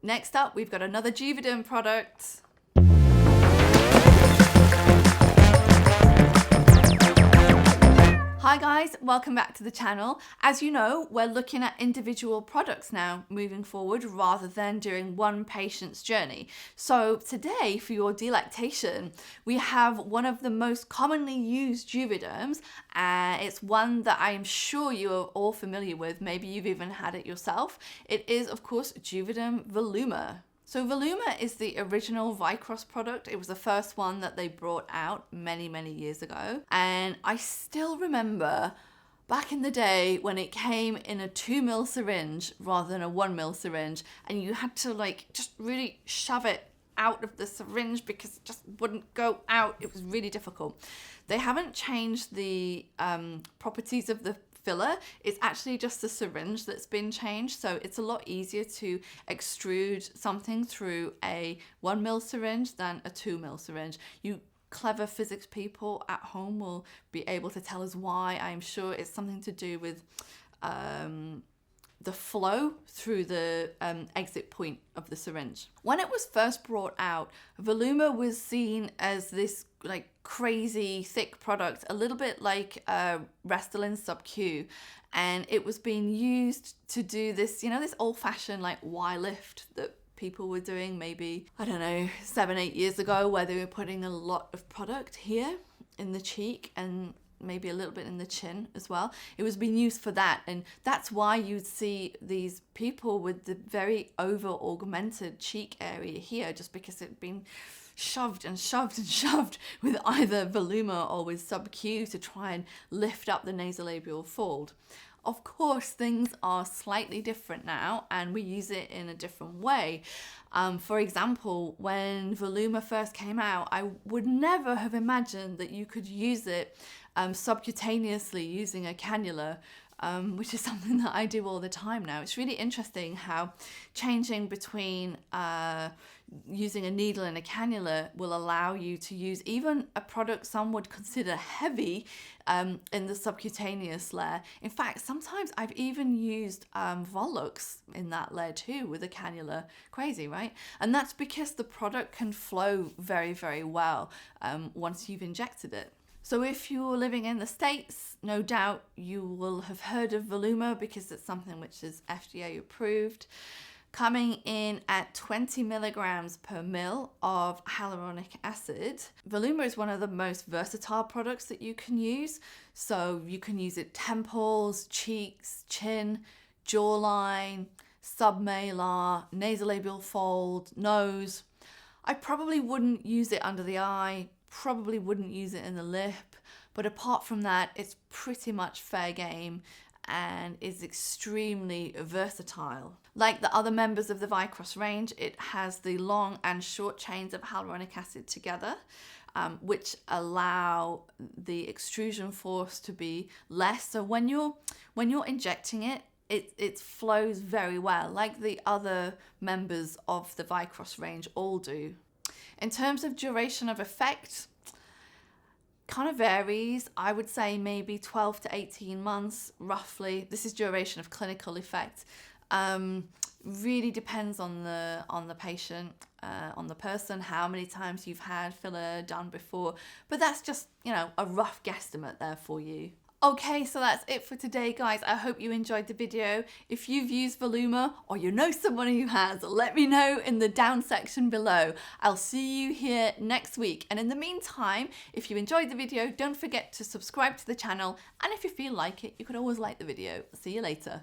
Next up, we've got another Juvederm product. Hi guys, welcome back to the channel. As you know, we're looking at individual products now moving forward rather than doing one patient's journey. So today, for your delectation, we have one of the most commonly used Juvederms. It's one that I am sure you are all familiar with. Maybe you've even had it yourself. It is, of course, Juvederm Voluma. So Voluma is the original Vycross product. It was the first one that they brought out many, many years ago. And I still remember back in the day when it came in a 2ml syringe rather than a 1ml syringe, and you had to like just really shove it out of the syringe because it just wouldn't go out. It was really difficult. They haven't changed the properties of the filler. It's actually just the syringe that's been changed, so it's a lot easier to extrude something through a 1ml syringe than a 2ml syringe. You clever physics people at home will be able to tell us why. I'm sure it's something to do with the flow through the exit point of the syringe. When it was first brought out, Voluma was seen as this like crazy thick product, a little bit like Restylane Sub-Q, and it was being used to do this, you know, this old-fashioned like Y lift that people were doing maybe, I don't know, 7-8 years ago, where they were putting a lot of product here in the cheek and maybe a little bit in the chin as well. It was being used for that, and that's why you'd see these people with the very over augmented cheek area here, just because it'd been shoved and shoved and shoved with either Voluma or with Sub-Q to try and lift up the nasolabial fold. Of course, things are slightly different now and we use it in a different way. For example, when Voluma first came out, I would never have imagined that you could use it subcutaneously using a cannula, which is something that I do all the time now. It's really interesting how changing between using a needle and a cannula will allow you to use even a product some would consider heavy in the subcutaneous layer. In fact, sometimes I've even used Volux in that layer too with a cannula. Crazy, right? And that's because the product can flow very, very well once you've injected it. So if you're living in the States, no doubt you will have heard of Voluma because it's something which is FDA approved. Coming in at 20 milligrams per mil of hyaluronic acid. Voluma is one of the most versatile products that you can use. So you can use it temples, cheeks, chin, jawline, submalar, nasolabial fold, nose. I probably wouldn't use it under the eye, probably wouldn't use it in the lip, but apart from that, it's pretty much fair game and is extremely versatile. Like the other members of the Vycross range, it has the long and short chains of hyaluronic acid together, which allow the extrusion force to be less. So when you're injecting it, it flows very well, like the other members of the Vycross range all do. In terms of duration of effect, kind of varies. I would say maybe 12 to 18 months, roughly. This is duration of clinical effect. Really depends on the patient, on the person, how many times you've had filler done before. But that's just, you know, a rough guesstimate there for you. Okay, so that's it for today, guys. I hope you enjoyed the video. If you've used Voluma or you know someone who has, let me know in the down section below. I'll see you here next week. And in the meantime, if you enjoyed the video, don't forget to subscribe to the channel. And if you feel like it, you could always like the video. See you later.